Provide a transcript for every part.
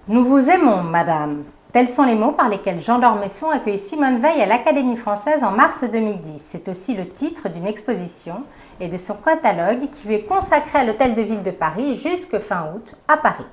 Nous vous aimons, madame. Tels sont les mots par lesquels Jean d'Ormesson accueille Simone Veil à l'Académie française en mars 2010. C'est aussi le titre d'une exposition et de son catalogue qui lui est consacré à l'Hôtel de Ville de Paris jusque fin août à Paris.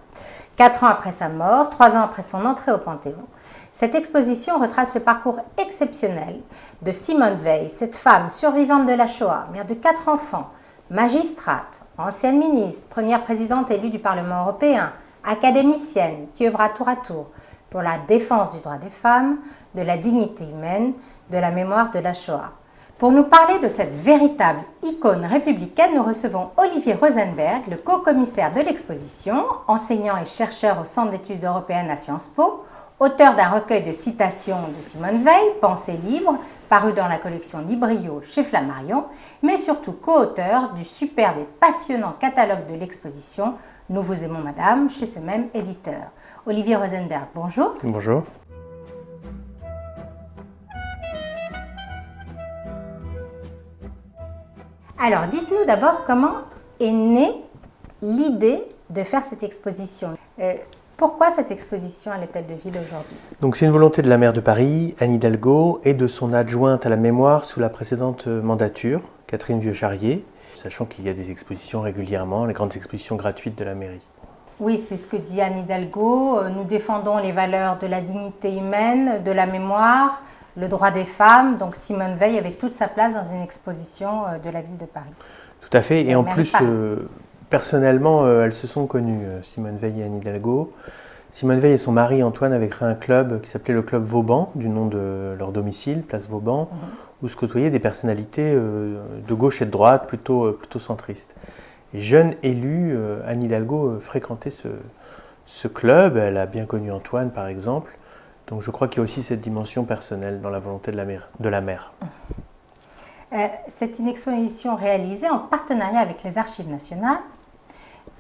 4 ans après sa mort, 3 ans après son entrée au Panthéon, cette exposition retrace le parcours exceptionnel de Simone Veil, cette femme survivante de la Shoah, mère de 4 enfants, magistrate, ancienne ministre, première présidente élue du Parlement européen, académicienne qui œuvra tour à tour pour la défense du droit des femmes, de la dignité humaine, de la mémoire de la Shoah. Pour nous parler de cette véritable icône républicaine, nous recevons Olivier Rosenberg, le co-commissaire de l'exposition, enseignant et chercheur au Centre d'études européennes à Sciences Po, auteur d'un recueil de citations de Simone Veil, Pensée libre, paru dans la collection Librio chez Flammarion, mais surtout co-auteur du superbe et passionnant catalogue de l'exposition Nous vous aimons madame, chez ce même éditeur. Olivier Rosenberg, bonjour. Bonjour. Alors, dites-nous d'abord comment est née l'idée de faire cette exposition. Pourquoi cette exposition à l'Hôtel de Ville aujourd'hui? Donc c'est une volonté de la maire de Paris, Anne Hidalgo, et de son adjointe à la mémoire sous la précédente mandature, Catherine Vieux-Charrier, sachant qu'il y a des expositions régulièrement, les grandes expositions gratuites de la mairie. Oui, c'est ce que dit Anne Hidalgo. Nous défendons les valeurs de la dignité humaine, de la mémoire, le droit des femmes. Donc Simone Veil avec toute sa place dans une exposition de la ville de Paris. Tout à fait, et en plus, personnellement, elles se sont connues, Simone Veil et Anne Hidalgo. Simone Veil et son mari Antoine avaient créé un club qui s'appelait le Club Vauban, du nom de leur domicile, place Vauban, où se côtoyaient des personnalités de gauche et de droite, plutôt centristes. Et jeune élue, Anne Hidalgo fréquentait ce club, elle a bien connu Antoine par exemple, donc je crois qu'il y a aussi cette dimension personnelle dans la volonté de la mère. C'est une exposition réalisée en partenariat avec les Archives nationales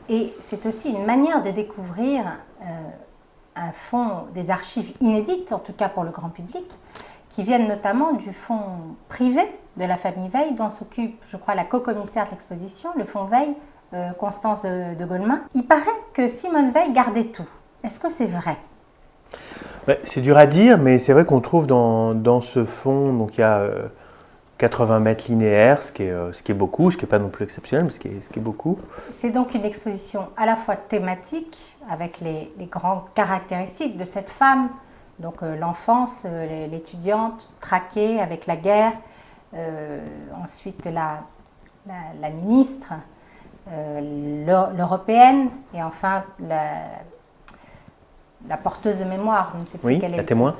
et c'est aussi une manière de découvrir un fonds des archives inédites, en tout cas pour le grand public, qui viennent notamment du fonds privé de la famille Veil, dont s'occupe, je crois, la co-commissaire de l'exposition, le fonds Veil, Constance de Golemin. Il paraît que Simone Veil gardait tout. Est-ce que c'est vrai? C'est dur à dire, mais c'est vrai qu'on trouve dans ce fonds, donc il y a 80 mètres linéaires, ce qui est beaucoup, ce qui n'est pas non plus exceptionnel, mais ce qui est beaucoup. C'est donc une exposition à la fois thématique, avec les grandes caractéristiques de cette femme, donc l'enfance, l'étudiante traquée avec la guerre, ensuite la ministre, l'européenne, et enfin la porteuse de mémoire, je ne sais plus quelle est la témoin.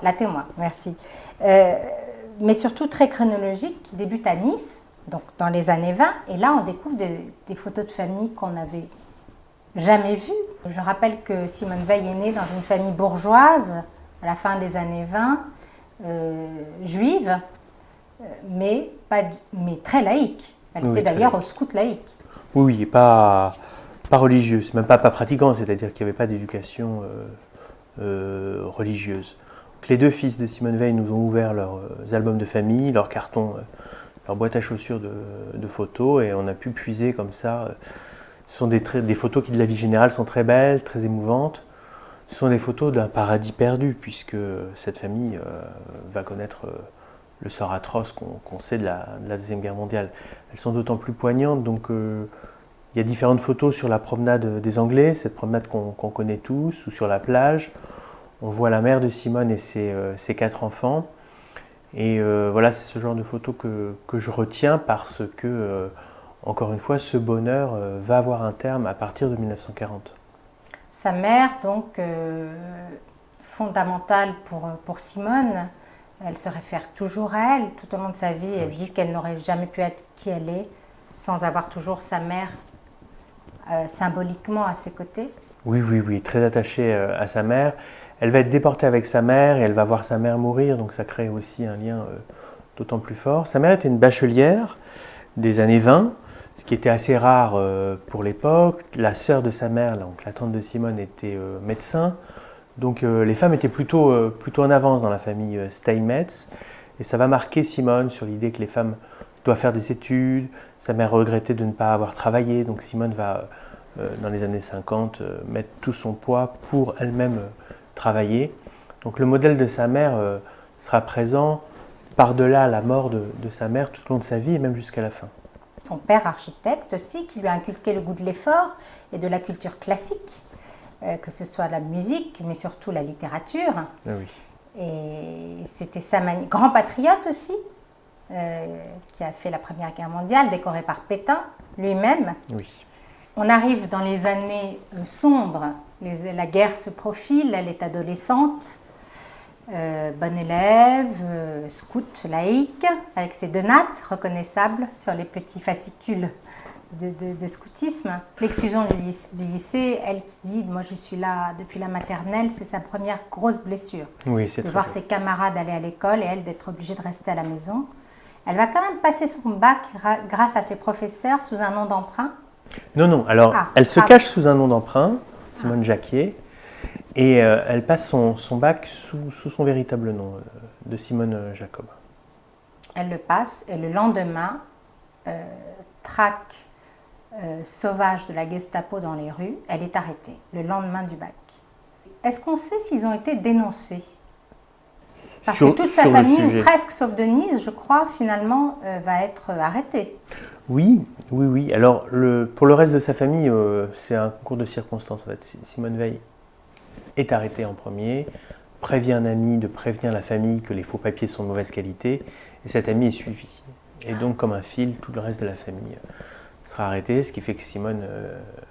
La témoin, merci. Mais surtout très chronologique, qui débute à Nice, donc dans les années 20, et là on découvre des photos de famille qu'on n'avait jamais vues. Je rappelle que Simone Veil est née dans une famille bourgeoise à la fin des années 20, juive, mais très laïque. Elle était d'ailleurs au scout laïque. Oui, et pas religieuse, même pas pratiquante, c'est-à-dire qu'il n'y avait pas d'éducation religieuse. Donc, les deux fils de Simone Veil nous ont ouvert leurs albums de famille, leurs cartons, leur boîte à chaussures de photos, et on a pu puiser comme ça. Ce sont des photos qui, de la vie générale, sont très belles, très émouvantes. Ce sont des photos d'un paradis perdu, puisque cette famille va connaître le sort atroce qu'on sait de la Deuxième Guerre mondiale. Elles sont d'autant plus poignantes, donc il y a différentes photos sur la promenade des Anglais, cette promenade qu'on connaît tous, ou sur la plage. On voit la mère de Simone et ses 4 enfants. Et voilà, c'est ce genre de photos que je retiens parce que, encore une fois, ce bonheur va avoir un terme à partir de 1940. Sa mère, donc, fondamentale pour Simone, elle se réfère toujours à elle. Tout au long de sa vie, elle dit qu'elle n'aurait jamais pu être qui elle est sans avoir toujours sa mère symboliquement à ses côtés. Oui, très attachée à sa mère. Elle va être déportée avec sa mère et elle va voir sa mère mourir, donc ça crée aussi un lien d'autant plus fort. Sa mère était une bachelière des années 20, ce qui était assez rare pour l'époque. La sœur de sa mère, donc la tante de Simone, était médecin. Donc les femmes étaient plutôt en avance dans la famille Steinmetz. Et ça va marquer Simone sur l'idée que les femmes doivent faire des études. Sa mère regrettait de ne pas avoir travaillé, donc Simone va dans les années 50, mettre tout son poids pour elle-même travailler. Donc le modèle de sa mère sera présent par-delà la mort de sa mère tout au long de sa vie et même jusqu'à la fin. Son père architecte aussi, qui lui a inculqué le goût de l'effort et de la culture classique, que ce soit la musique, mais surtout la littérature. Ah oui. Et c'était sa manie. Grand patriote aussi, qui a fait la Première Guerre mondiale, décoré par Pétain lui-même. Oui. On arrive dans les années sombres, la guerre se profile, elle est adolescente, bonne élève, scout, laïque, avec ses 2 nattes reconnaissables sur les petits fascicules de scoutisme. L'exclusion du lycée, elle qui dit « moi je suis là depuis la maternelle », c'est sa première grosse blessure. Oui, c'est de très voir beau. ses camarades aller à l'école et elle d'être obligée de rester à la maison. Elle va quand même passer son bac grâce à ses professeurs sous un nom d'emprunt. Non, alors elle se cache sous un nom d'emprunt, Simone Jacquier, et elle passe son bac sous son véritable nom, de Simone Jacob. Elle le passe et le lendemain, traque sauvage de la Gestapo dans les rues, elle est arrêtée, le lendemain du bac. Est-ce qu'on sait s'ils ont été dénoncés ? Parce que toute sa famille, presque sauf Denise, je crois, finalement, va être arrêtée. Oui. Alors, pour le reste de sa famille, c'est un concours de circonstances. En fait. Simone Veil est arrêtée en premier, prévient un ami de prévenir la famille que les faux papiers sont de mauvaise qualité, et cet ami est suivi. Et donc, comme un fil, tout le reste de la famille sera arrêté, ce qui fait que Simone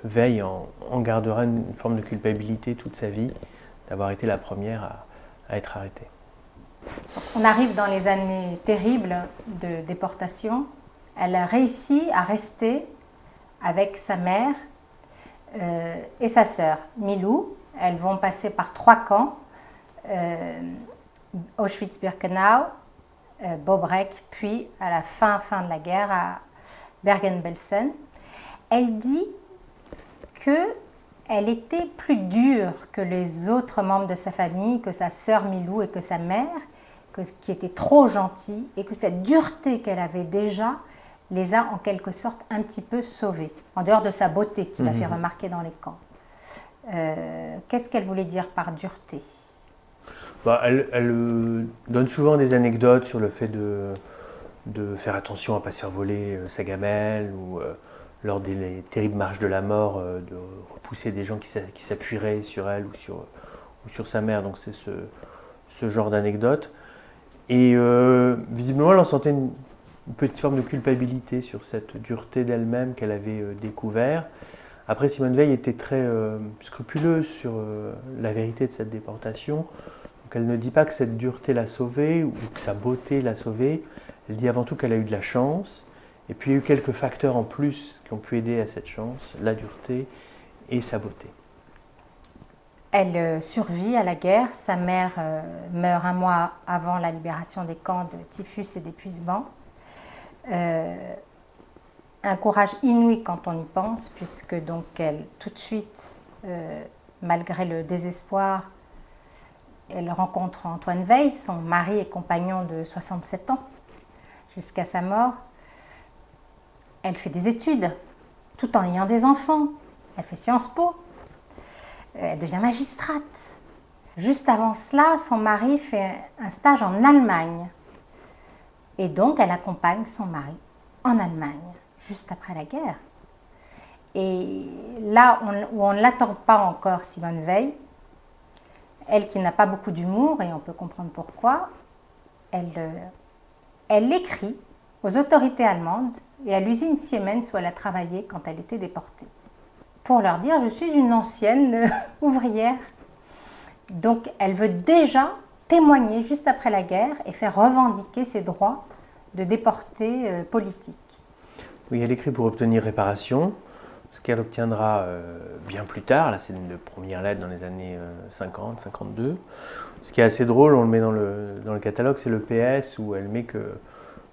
Veil en gardera une forme de culpabilité toute sa vie d'avoir été la première à être arrêtée. On arrive dans les années terribles de déportation. Elle a réussi à rester avec sa mère et sa sœur, Milou. Elles vont passer par 3 camps, Auschwitz-Birkenau, Bobrek, puis à la fin de la guerre à Bergen-Belsen. Elle dit qu'elle était plus dure que les autres membres de sa famille, que sa sœur Milou et que sa mère, qui étaient trop gentilles, et que cette dureté qu'elle avait déjà les a en quelque sorte un petit peu sauvés, en dehors de sa beauté qui l'a fait remarquer dans les camps. Qu'est-ce qu'elle voulait dire par dureté ? Elle donne souvent des anecdotes sur le fait de faire attention à ne pas se faire voler sa gamelle, ou lors des terribles marches de la mort, de repousser des gens qui s'appuieraient sur elle ou sur sa mère. Donc c'est ce genre d'anecdote. Et visiblement, elle en sentait une petite forme de culpabilité sur cette dureté d'elle-même qu'elle avait découvert. Après, Simone Veil était très scrupuleuse sur la vérité de cette déportation. Donc elle ne dit pas que cette dureté l'a sauvée ou que sa beauté l'a sauvée. Elle dit avant tout qu'elle a eu de la chance. Et puis il y a eu quelques facteurs en plus qui ont pu aider à cette chance, la dureté et sa beauté. Elle survit à la guerre. Sa mère meurt 1 mois avant la libération des camps de typhus et d'épuisement. Un courage inouï quand on y pense, puisque donc elle, tout de suite, malgré le désespoir, elle rencontre Antoine Veil, son mari et compagnon de 67 ans, jusqu'à sa mort. Elle fait des études, tout en ayant des enfants. Elle fait Sciences Po. Elle devient magistrate. Juste avant cela, son mari fait un stage en Allemagne. Et donc, elle accompagne son mari en Allemagne, juste après la guerre. Et là où on ne l'attend pas encore, Simone Veil, elle qui n'a pas beaucoup d'humour, et on peut comprendre pourquoi, elle écrit aux autorités allemandes et à l'usine Siemens où elle a travaillé quand elle était déportée, pour leur dire « je suis une ancienne ouvrière ». Donc elle veut déjà témoigner juste après la guerre et faire revendiquer ses droits de déportée politique. Oui, elle écrit pour obtenir réparation, ce qu'elle obtiendra bien plus tard. Là, c'est une première lettre dans les années 50, 52. Ce qui est assez drôle, on le met dans le catalogue, c'est le PS où elle met que,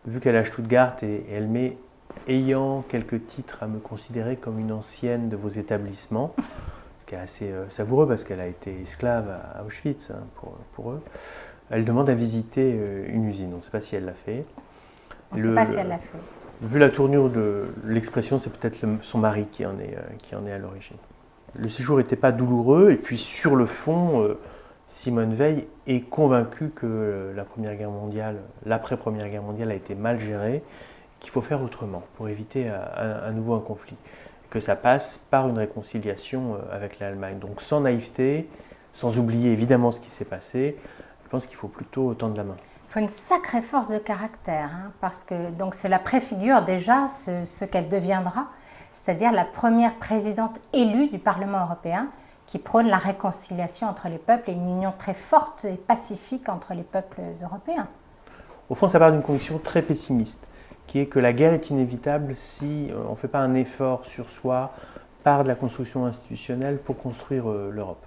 vu qu'elle est à Stuttgart, et elle met « ayant quelques titres à me considérer comme une ancienne de vos établissements », ce qui est assez savoureux parce qu'elle a été esclave à Auschwitz pour eux. Elle demande à visiter une usine, on ne sait pas si elle l'a fait. On ne sait pas si elle l'a fait. Vu la tournure de l'expression, c'est peut-être son mari qui en est à l'origine. Le séjour n'était pas douloureux, et puis sur le fond, Simone Veil est convaincue que l'après-première guerre mondiale a été mal gérée, qu'il faut faire autrement pour éviter à nouveau un conflit. Que ça passe par une réconciliation avec l'Allemagne. Donc sans naïveté, sans oublier évidemment ce qui s'est passé, je pense qu'il faut plutôt tendre la main. Il faut une sacrée force de caractère, hein, parce que donc cela préfigure déjà ce qu'elle deviendra, c'est-à-dire la première présidente élue du Parlement européen qui prône la réconciliation entre les peuples et une union très forte et pacifique entre les peuples européens. Au fond, ça part d'une conviction très pessimiste, qui est que la guerre est inévitable si on ne fait pas un effort sur soi par de la construction institutionnelle pour construire l'Europe.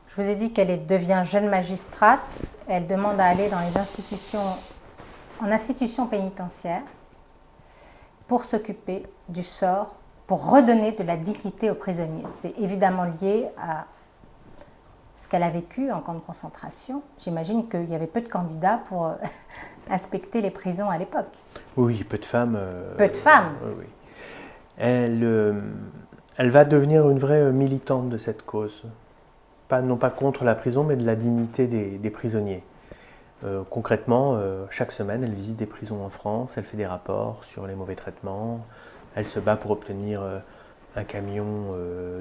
Je vous ai dit qu'elle devient jeune magistrate, elle demande à aller dans les institutions pénitentiaires pour s'occuper du sort, pour redonner de la dignité aux prisonniers. C'est évidemment lié à ce qu'elle a vécu en camp de concentration. J'imagine qu'il y avait peu de candidats pour inspecter les prisons à l'époque. Oui, peu de femmes. Peu de femmes. Oui. Elle va devenir une vraie militante de cette cause. Non pas contre la prison, mais de la dignité des prisonniers. Concrètement, chaque semaine, elle visite des prisons en France, elle fait des rapports sur les mauvais traitements, elle se bat pour obtenir un camion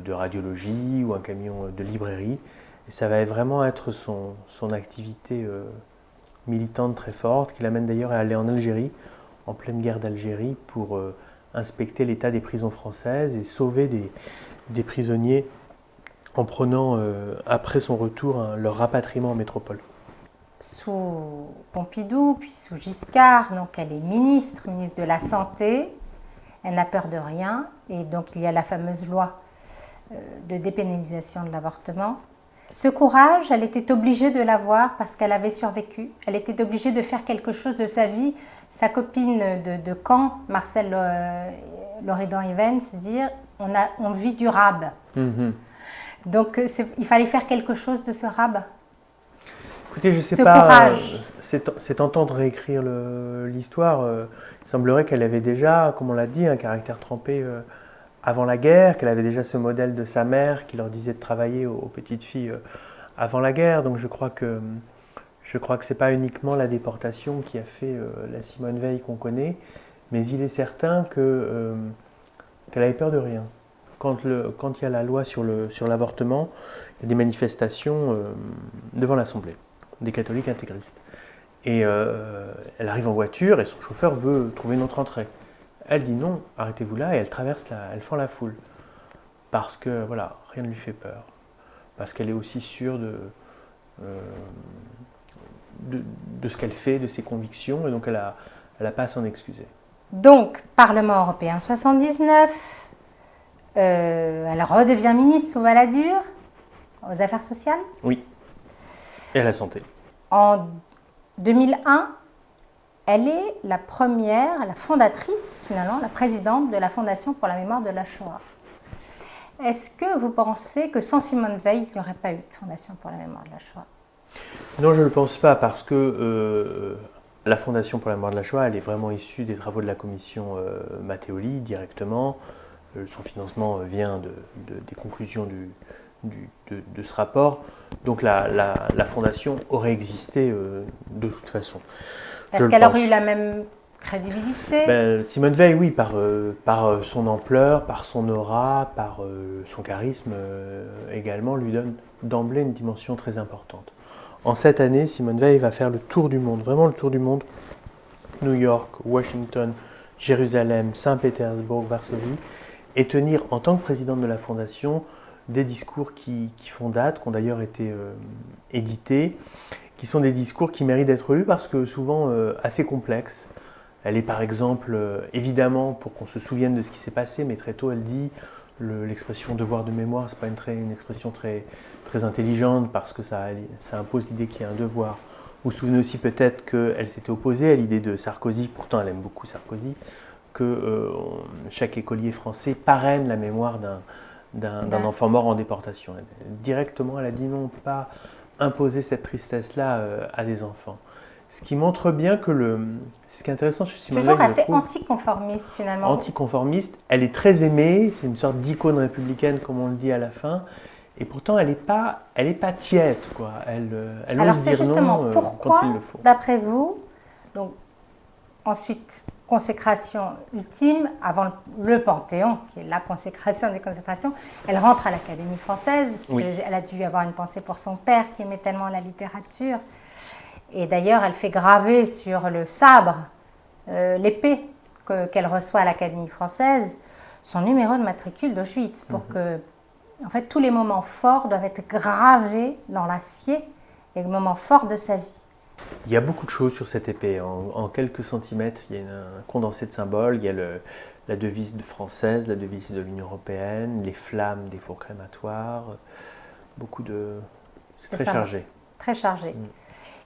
de radiologie ou un camion de librairie. Et ça va vraiment être son activité militante très forte, qui l'amène d'ailleurs à aller en Algérie, en pleine guerre d'Algérie, pour inspecter l'état des prisons françaises et sauver des prisonniers en prenant, après son retour, leur rapatriement en métropole. Sous Pompidou, puis sous Giscard, donc elle est ministre de la Santé, elle n'a peur de rien, et donc il y a la fameuse loi de dépénalisation de l'avortement. Ce courage, elle était obligée de l'avoir parce qu'elle avait survécu, elle était obligée de faire quelque chose de sa vie. Sa copine de camp, Marcel Loridan-Ivens, dire on vit du rab. Mm-hmm. Donc il fallait faire quelque chose de ce rab. Écoutez, je ne sais ce pas, courage. C'est tentant de réécrire l'histoire. Il semblerait qu'elle avait déjà, comme on l'a dit, un caractère trempé avant la guerre, qu'elle avait déjà ce modèle de sa mère qui leur disait de travailler aux petites filles avant la guerre. Donc je crois que ce n'est pas uniquement la déportation qui a fait la Simone Veil qu'on connaît, mais il est certain qu'elle avait peur de rien. Quand il y a la loi sur l'avortement, il y a des manifestations devant l'Assemblée, des catholiques intégristes. Et elle arrive en voiture et son chauffeur veut trouver une autre entrée. Elle dit non, arrêtez-vous là, et elle elle fend la foule. Parce que, voilà, rien ne lui fait peur. Parce qu'elle est aussi sûre de ce qu'elle fait, de ses convictions, et donc elle n'a pas à s'en excuser. Donc, Parlement européen 79, elle redevient ministre sous Balladur, aux Affaires sociales. Oui, et à la santé. En 2001, elle est la fondatrice, finalement, la présidente de la Fondation pour la mémoire de la Shoah. Est-ce que vous pensez que sans Simone Veil, il n'y aurait pas eu de Fondation pour la mémoire de la Shoah? Non, je ne le pense pas, parce que la Fondation pour la mémoire de la Shoah, elle est vraiment issue des travaux de la commission Matteoli directement. Son financement vient des conclusions de ce rapport. Donc la Fondation aurait existé de toute façon. Est-ce qu'elle aurait eu la même crédibilité? Simone Veil, oui, par son ampleur, par son aura, par son charisme également, lui donne d'emblée une dimension très importante. En cette année, Simone Veil va faire le tour du monde, vraiment le tour du monde. New York, Washington, Jérusalem, Saint-Pétersbourg, Varsovie, et tenir en tant que présidente de la Fondation des discours qui font date, qui ont d'ailleurs été édités, qui sont des discours qui méritent d'être lus parce que souvent assez complexes. Elle est par exemple, évidemment, pour qu'on se souvienne de ce qui s'est passé, mais très tôt elle dit l'expression devoir de mémoire, ce n'est pas une expression très intelligente parce que ça impose l'idée qu'il y a un devoir. Vous vous souvenez aussi peut-être qu'elle s'était opposée à l'idée de Sarkozy, pourtant elle aime beaucoup Sarkozy, que chaque écolier français parraine la mémoire d'un enfant mort en déportation. Directement, elle a dit non, on ne peut pas imposer cette tristesse-là à des enfants. Ce qui montre bien que c'est ce qui est intéressant chez Simone Toujours Veil, assez anticonformiste finalement. Anticonformiste, elle est très aimée, c'est une sorte d'icône républicaine comme on le dit à la fin, et pourtant elle n'est pas tiède, quoi. Elle Alors ose c'est dire justement non pourquoi, quand il le faut. d'après vous, donc ensuite consécration ultime, avant le Panthéon, qui est la consécration des consécrations, elle rentre à l'Académie française. Oui. Elle a dû avoir une pensée pour son père qui aimait tellement la littérature. Et d'ailleurs, elle fait graver sur le sabre, l'épée qu'elle reçoit à l'Académie française, son numéro de matricule d'Auschwitz, pour que, en fait, tous les moments forts doivent être gravés dans l'acier, les moments forts de sa vie. Il y a beaucoup de choses sur cette épée. En quelques centimètres, il y a un condensé de symboles. Il y a la devise française, la devise de l'Union européenne, les flammes des fours crématoires. C'est très chargé. Très chargé.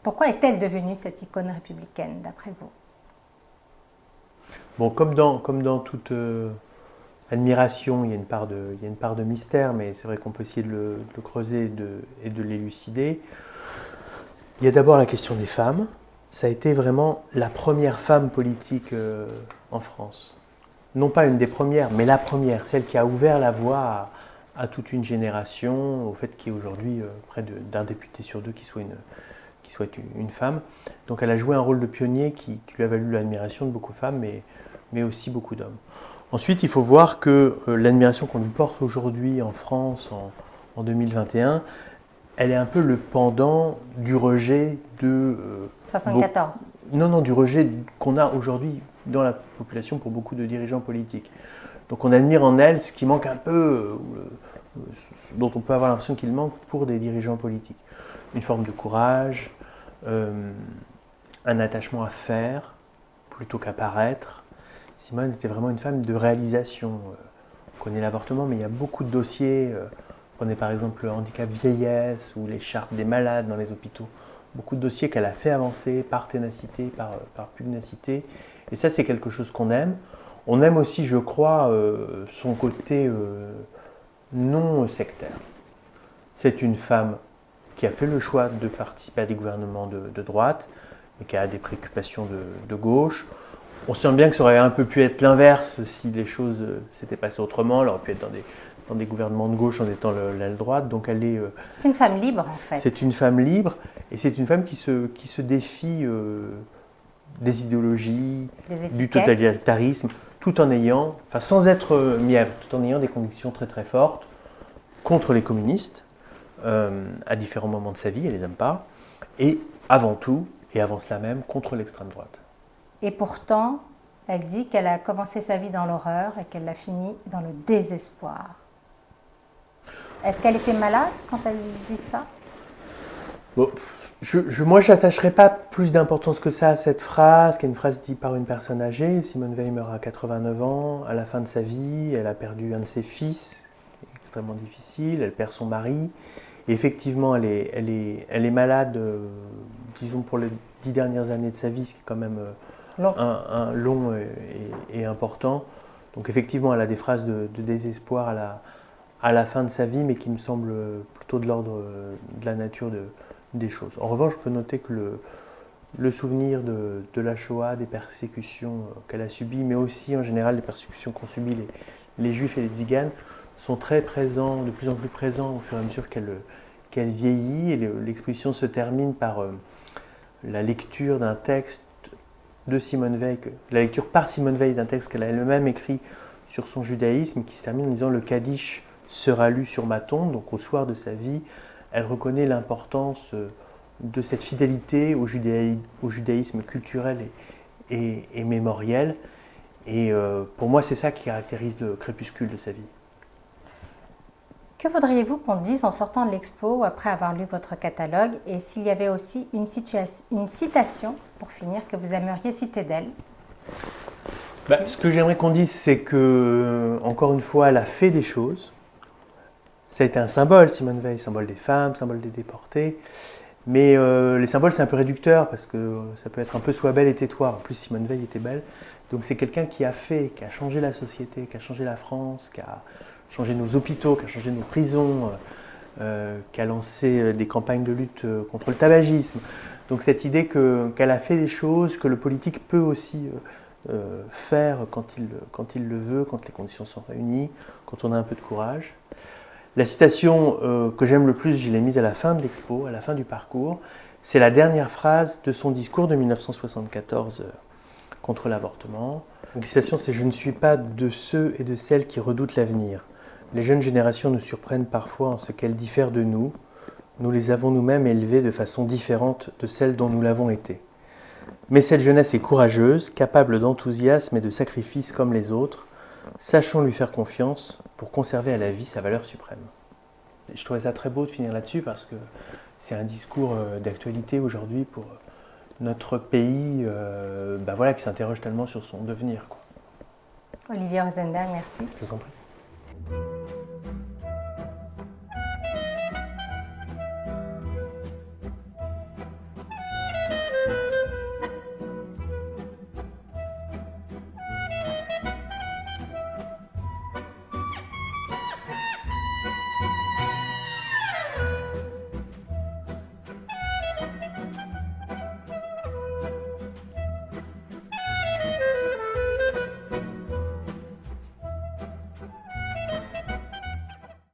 Pourquoi est-elle devenue cette icône républicaine, d'après vous? Bon, comme dans toute admiration, il y a une part de mystère, mais c'est vrai qu'on peut essayer de le creuser et de l'élucider. Il y a d'abord la question des femmes. Ça a été vraiment la première femme politique en France. Non pas une des premières, mais la première, celle qui a ouvert la voie à toute une génération, au fait qu'il y ait aujourd'hui près d'un député sur deux qui soit une femme. Donc elle a joué un rôle de pionnier qui lui a valu l'admiration de beaucoup de femmes, mais aussi beaucoup d'hommes. Ensuite, il faut voir que l'admiration qu'on lui porte aujourd'hui en France, en 2021, elle est un peu le pendant du rejet de... 74. Non, du rejet qu'on a aujourd'hui dans la population pour beaucoup de dirigeants politiques. Donc on admire en elle ce qui manque un peu, dont on peut avoir l'impression qu'il manque pour des dirigeants politiques. Une forme de courage, un attachement à faire plutôt qu'à paraître. Simone était vraiment une femme de réalisation. On connaît l'avortement, mais il y a beaucoup de dossiers. Prenez par exemple le handicap vieillesse ou les chartes des malades dans les hôpitaux. Beaucoup de dossiers qu'elle a fait avancer par ténacité, par pugnacité. Et ça, c'est quelque chose qu'on aime. On aime aussi, je crois, son côté non sectaire. C'est une femme qui a fait le choix de participer à des gouvernements de droite, mais qui a des préoccupations de gauche. On sent bien que ça aurait un peu pu être l'inverse si les choses s'étaient passées autrement. Elle aurait pu être dans des gouvernements de gauche en étant l'aile droite. Donc elle est. C'est une femme libre en fait. C'est une femme libre et c'est une femme qui se défie des idéologies, du totalitarisme, tout en ayant, enfin sans être mièvre, tout en ayant des convictions très très fortes contre les communistes à différents moments de sa vie. Elle les aime pas et avant tout et avant cela même contre l'extrême droite. Et pourtant, elle dit qu'elle a commencé sa vie dans l'horreur et qu'elle l'a fini dans le désespoir. Est-ce qu'elle était malade quand elle dit ça? Bon, moi, je n'attacherai pas plus d'importance que ça à cette phrase, qui est une phrase dite par une personne âgée. Simone Veil meurt à 89 ans. À la fin de sa vie, elle a perdu un de ses fils, extrêmement difficile. Elle perd son mari. Et effectivement, elle est malade, disons, pour les 10 dernières années de sa vie, ce qui est quand même un long et important. Donc effectivement, elle a des phrases de désespoir à la fin de sa vie, mais qui me semblent plutôt de l'ordre de la nature des choses. En revanche, je peux noter que le souvenir de la Shoah, des persécutions qu'elle a subies, mais aussi en général les persécutions qu'ont subies les Juifs et les Tziganes, sont très présents, de plus en plus présents au fur et à mesure qu'elle vieillit. Et l'exposition se termine par la lecture d'un texte de Simone Veil, la lecture par Simone Veil d'un texte qu'elle a elle-même écrit sur son judaïsme, qui se termine en disant « Le Kaddish sera lu sur ma tombe », donc au soir de sa vie. Elle reconnaît l'importance de cette fidélité au judaïsme culturel et mémoriel. Et pour moi, c'est ça qui caractérise le crépuscule de sa vie. Que voudriez-vous qu'on dise en sortant de l'expo, après avoir lu votre catalogue, et s'il y avait aussi une citation, pour finir, que vous aimeriez citer d'elle? Ce que j'aimerais qu'on dise, c'est que, encore une fois, elle a fait des choses. Ça a été un symbole, Simone Veil, symbole des femmes, symbole des déportés. Mais les symboles, c'est un peu réducteur, parce que ça peut être un peu sois belle et tais-toi. En plus, Simone Veil était belle. Donc c'est quelqu'un qui a changé la société, qui a changé la France, qui a changé nos hôpitaux, qui a changé nos prisons, qui a lancé des campagnes de lutte contre le tabagisme. Donc cette idée qu'elle a fait des choses, que le politique peut aussi faire quand il le veut, quand les conditions sont réunies, quand on a un peu de courage. La citation que j'aime le plus, je l'ai mise à la fin de l'expo, à la fin du parcours, c'est la dernière phrase de son discours de 1974 contre l'avortement. Donc, la citation, c'est « Je ne suis pas de ceux et de celles qui redoutent l'avenir. Les jeunes générations nous surprennent parfois en ce qu'elles diffèrent de nous. Nous les avons nous-mêmes élevées de façon différente de celle dont nous l'avons été. Mais cette jeunesse est courageuse, capable d'enthousiasme et de sacrifice comme les autres. Sachons lui faire confiance pour conserver à la vie sa valeur suprême. » Je trouvais ça très beau de finir là-dessus parce que c'est un discours d'actualité aujourd'hui pour notre pays qui s'interroge tellement sur son devenir. Olivier Rosenberg, merci. Je vous en prie.